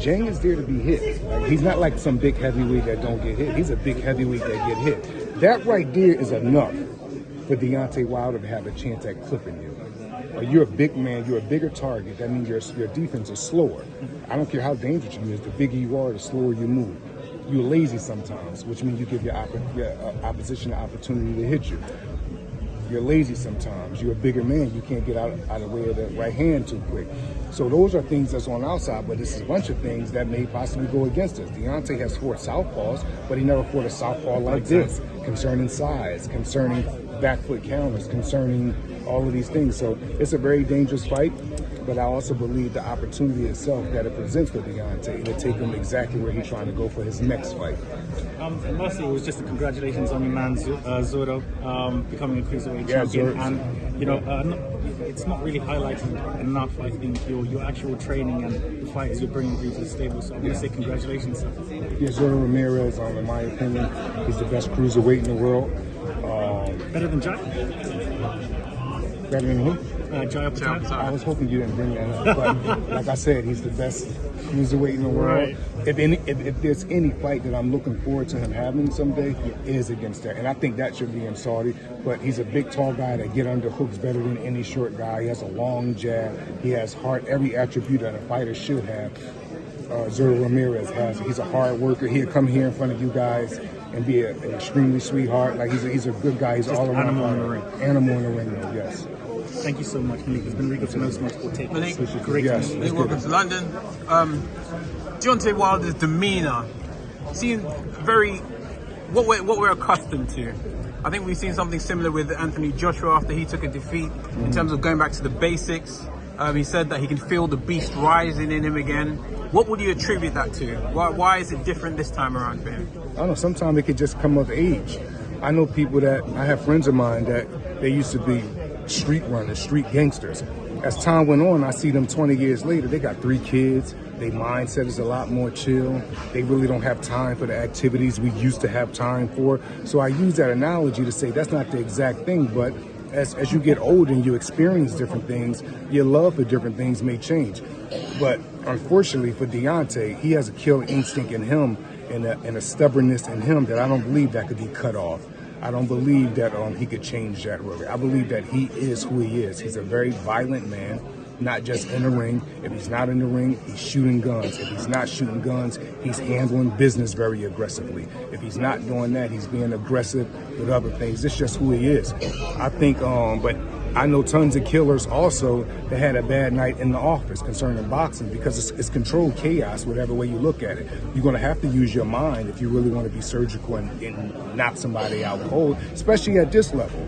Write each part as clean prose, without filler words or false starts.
Zhang is there to be hit. Like, he's not like some big heavyweight that don't get hit. He's a big heavyweight that get hit. That right there is enough for Deontay Wilder to have a chance at clipping you. You're a big man, you're a bigger target. That means your defense is slower. I don't care how dangerous you is, the bigger you are, the slower you move. You're lazy sometimes, which means you give your opposition the opportunity to hit you. You're lazy sometimes. You're a bigger man. You can't get out of the way of the right hand too quick. So those are things that's on our side, but this is a bunch of things that may possibly go against us. Deontay has fought southpaws, but he never fought a southpaw like this, concerning size, concerning back foot counters, concerning all of these things. So it's a very dangerous fight, but I also believe the opportunity itself that it presents for Deontay to take him exactly where he's trying to go for his next fight. And lastly, it was just a congratulations on your man Zoro becoming a cruiserweight champion. And you know, it's not really highlighted enough, I think, your actual training and the fighters you're bringing through to the stable. So I'm going to say congratulations. Yeah, Zoro Ramirez, in my opinion, he's the best cruiserweight in the world. Better than Jack? Better than who? Jai. I was hoping you didn't bring that up, but like I said, he's the best cruiserweight in the world. Right. If there's any fight that I'm looking forward to him having someday, it is against that. And I think that should be in Saudi. But he's a big, tall guy that get under hooks better than any short guy. He has a long jab. He has heart, every attribute that a fighter should have. Zoro Ramirez has. He's a hard worker. He'll come here in front of you guys and be an extremely sweetheart. Like he's a good guy. He's all around animal in the ring. Animal in the ring, though, yes. Thank you so much, Malik. It's been really good to know some multiple takes. Malik, great. Yes, welcome to London. Deontay Wilder's demeanor seems very what we're accustomed to. I think we've seen something similar with Anthony Joshua after he took a defeat in terms of going back to the basics. He said that he can feel the beast rising in him again. What would you attribute that to? Why is it different this time around for him? I don't know. Sometimes it could just come of age. I know people I have friends of mine that they used to be street runners, street gangsters. As time went on, I see them 20 years later, they got 3 kids. Their mindset is a lot more chill. They really don't have time for the activities we used to have time for. So I use that analogy to say that's not the exact thing, but as you get older and you experience different things, your love for different things may change. But unfortunately for Deontay, he has a killer instinct in him and a stubbornness in him that I don't believe that could be cut off. I don't believe that he could change that really. I believe that he is who he is. He's a very violent man, not just in the ring. If he's not in the ring, he's shooting guns. If he's not shooting guns, he's handling business very aggressively. If he's not doing that, he's being aggressive with other things. It's just who he is. I think, but I know tons of killers also that had a bad night in the office concerning boxing because it's controlled chaos, whatever way you look at it. You're going to have to use your mind if you really want to be surgical and knock somebody out cold, especially at this level.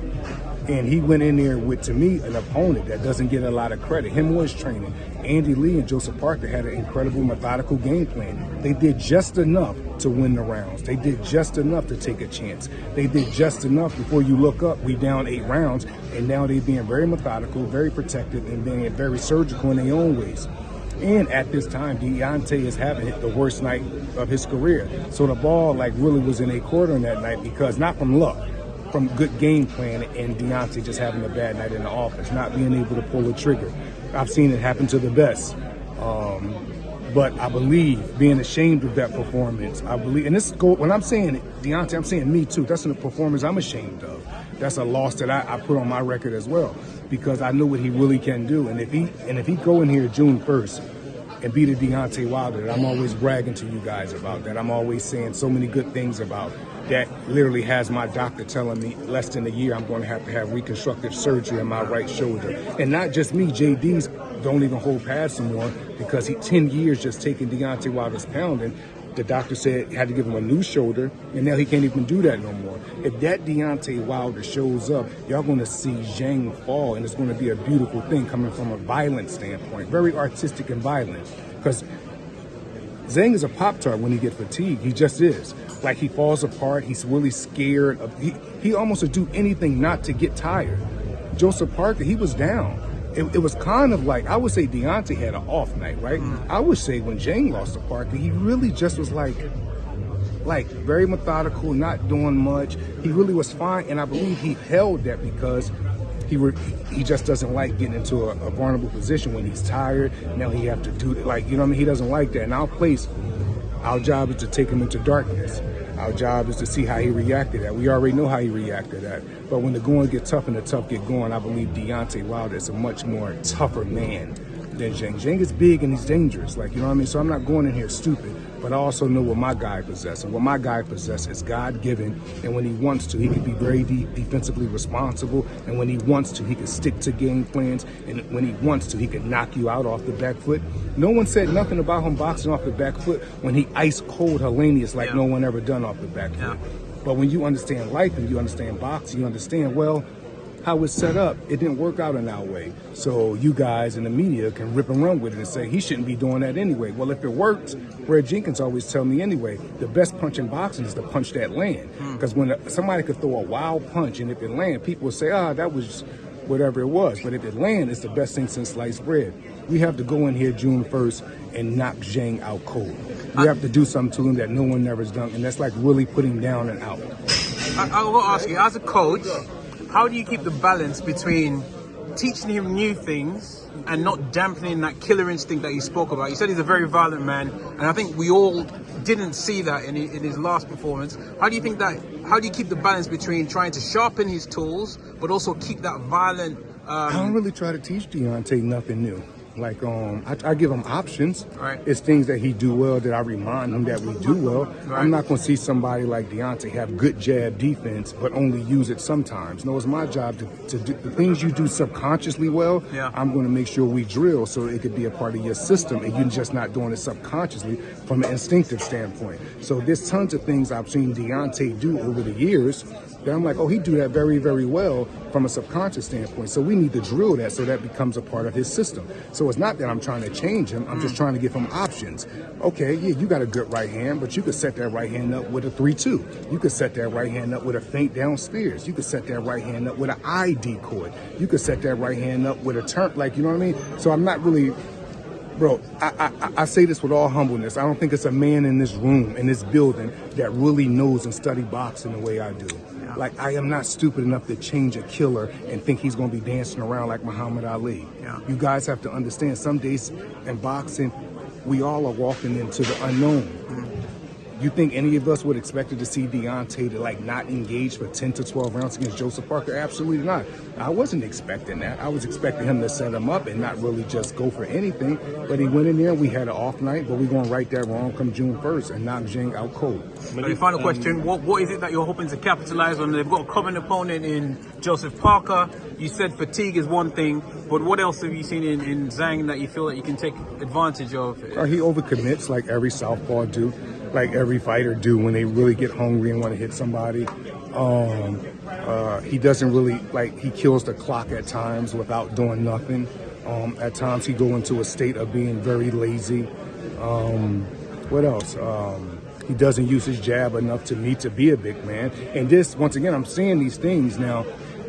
And he went in there with, to me, an opponent that doesn't get a lot of credit. Him or his training. Andy Lee and Joseph Parker had an incredible methodical game plan. They did just enough to win the rounds. They did just enough to take a chance. They did just enough before you look up, we down 8 rounds, and now they're being very methodical, very protective, and being very surgical in their own ways. And at this time, Deontay is having the worst night of his career. So the ball really was in a quarter on that night because not from luck, from good game plan and Deontay just having a bad night in the office, not being able to pull the trigger. I've seen it happen to the best. But I believe being ashamed of that performance, I believe, and when I'm saying it, Deontay, I'm saying me too. That's a performance I'm ashamed of. That's a loss that I put on my record as well because I know what he really can do. And if he go in here June 1st and beat a Deontay Wilder that I'm always bragging to you guys about, that I'm always saying so many good things about, that literally has my doctor telling me less than a year I'm going to have reconstructive surgery on my right shoulder. And not just me, JD's don't even hold pads anymore because 10 years just taking Deontay Wilder's pounding. The doctor said he had to give him a new shoulder, and now he can't even do that no more. If that Deontay Wilder shows up, y'all going to see Zhang fall, and it's going to be a beautiful thing coming from a violent standpoint, very artistic and violent. Because Zhang is a Pop-Tart when he gets fatigued. He just is. Like, he falls apart. He's really scared. He almost would do anything not to get tired. Joseph Parker, he was down. It was kind of like, I would say Deontay had an off night, right? I would say when Zhang lost to Parker, he really just was like very methodical, not doing much. He really was fine, and I believe he held that because he just doesn't like getting into a vulnerable position when he's tired. Now he have to do, like, you know what I mean? He doesn't like that. In our place, our job is to take him into darkness. Our job is to see how he reacted to that. We already know how he reacted to that. But when the going get tough and the tough get going, I believe Deontay Wilder is a much more tougher man than Zhang. Zhang is big and he's dangerous, like, you know what I mean? So I'm not going in here stupid, but I also know what my guy possesses. And what my guy possesses is God-given, and when he wants to, he can be very defensively responsible, and when he wants to, he can stick to game plans, and when he wants to, he can knock you out off the back foot. No one said nothing about him boxing off the back foot when he ice-cold Helenius like no one ever done off the back foot. But when you understand life and you understand boxing, you understand, well, how it's set up, it didn't work out in our way. So you guys in the media can rip and run with it and say he shouldn't be doing that anyway. Well, if it works, Brad Jenkins always tell me anyway, the best punch in boxing is the punch that land. Because when somebody could throw a wild punch and if it land, people will say, that was whatever it was. But if it land, it's the best thing since sliced bread. We have to go in here June 1st and knock Zhang out cold. We have to do something to him that no one never has done, and that's like really put him down and out. I will ask you, as a coach, how do you keep the balance between teaching him new things and not dampening that killer instinct that you spoke about? You said he's a very violent man, and I think we all didn't see that in his last performance. How do you keep the balance between trying to sharpen his tools, but also keep that violent... I don't really try to teach Deontay nothing new. Like, I give him options. Right. It's things that he do well that I remind him that we do well. Right. I'm not going to see somebody like Deontay have good jab defense, but only use it sometimes. No, it's my job to do the things you do subconsciously well. I'm going to make sure we drill so it could be a part of your system, and you're just not doing it subconsciously from an instinctive standpoint. So there's tons of things I've seen Deontay do over the years that I'm like, he do that very, very well from a subconscious standpoint. So we need to drill that so that becomes a part of his system. So it's not that I'm trying to change him. I'm just trying to give him options. Okay, yeah, you got a good right hand, but you could set that right hand up with a 3-2. You could set that right hand up with a feint down spears. You could set that right hand up with an eye decoy. You could set that right hand up with a turn, like, you know what I mean? So I'm not really... Bro, I say this with all humbleness. I don't think it's a man in this room, in this building, that really knows and study boxing the way I do. Like, I am not stupid enough to change a killer and think he's going to be dancing around like Muhammad Ali. You guys have to understand, some days in boxing, we all are walking into the unknown. You think any of us would expect to see Deontay to, like, not engage for 10 to 12 rounds against Joseph Parker? Absolutely not. I wasn't expecting that. I was expecting him to set him up and not really just go for anything. But he went in there, we had an off night, but we're going to right that wrong come June 1st and knock Zhang out cold. Okay, final question. What is it that you're hoping to capitalize on? They've got a common opponent in Joseph Parker. You said fatigue is one thing, but what else have you seen in Zhang that you feel that you can take advantage of? He overcommits like every southpaw do. Like every fighter do when they really get hungry and want to hit somebody. He doesn't really, like, he kills the clock at times without doing nothing. At times he go into a state of being very lazy. What else? He doesn't use his jab enough to me to be a big man. And this, once again, I'm saying these things now.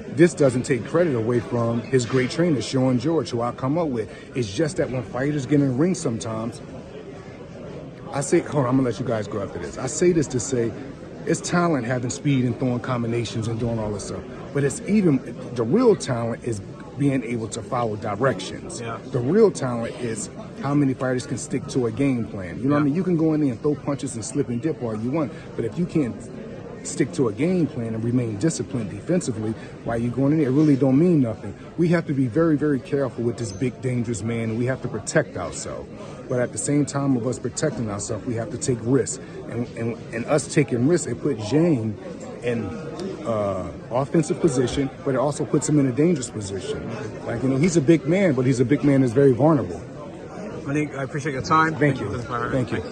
This doesn't take credit away from his great trainer, Sean George, who I come up with. It's just that when fighters get in the ring sometimes, I say, hold on, I'm gonna let you guys go after this. I say this to say, it's talent having speed and throwing combinations and doing all this stuff. But it's even, the real talent is being able to follow directions. The real talent is how many fighters can stick to a game plan. You know what I mean? You can go in there and throw punches and slip and dip all you want, but if you can't stick to a game plan and remain disciplined defensively while you're going in there, it really don't mean nothing. We have to be very, very careful with this big, dangerous man, and we have to protect ourselves. But at the same time of us protecting ourselves, we have to take risks. And us taking risks, it put Zhang in offensive position, but it also puts him in a dangerous position. Like, you know, he's a big man, but he's a big man that's very vulnerable. Malik, I appreciate your time. Thank you. Thank you.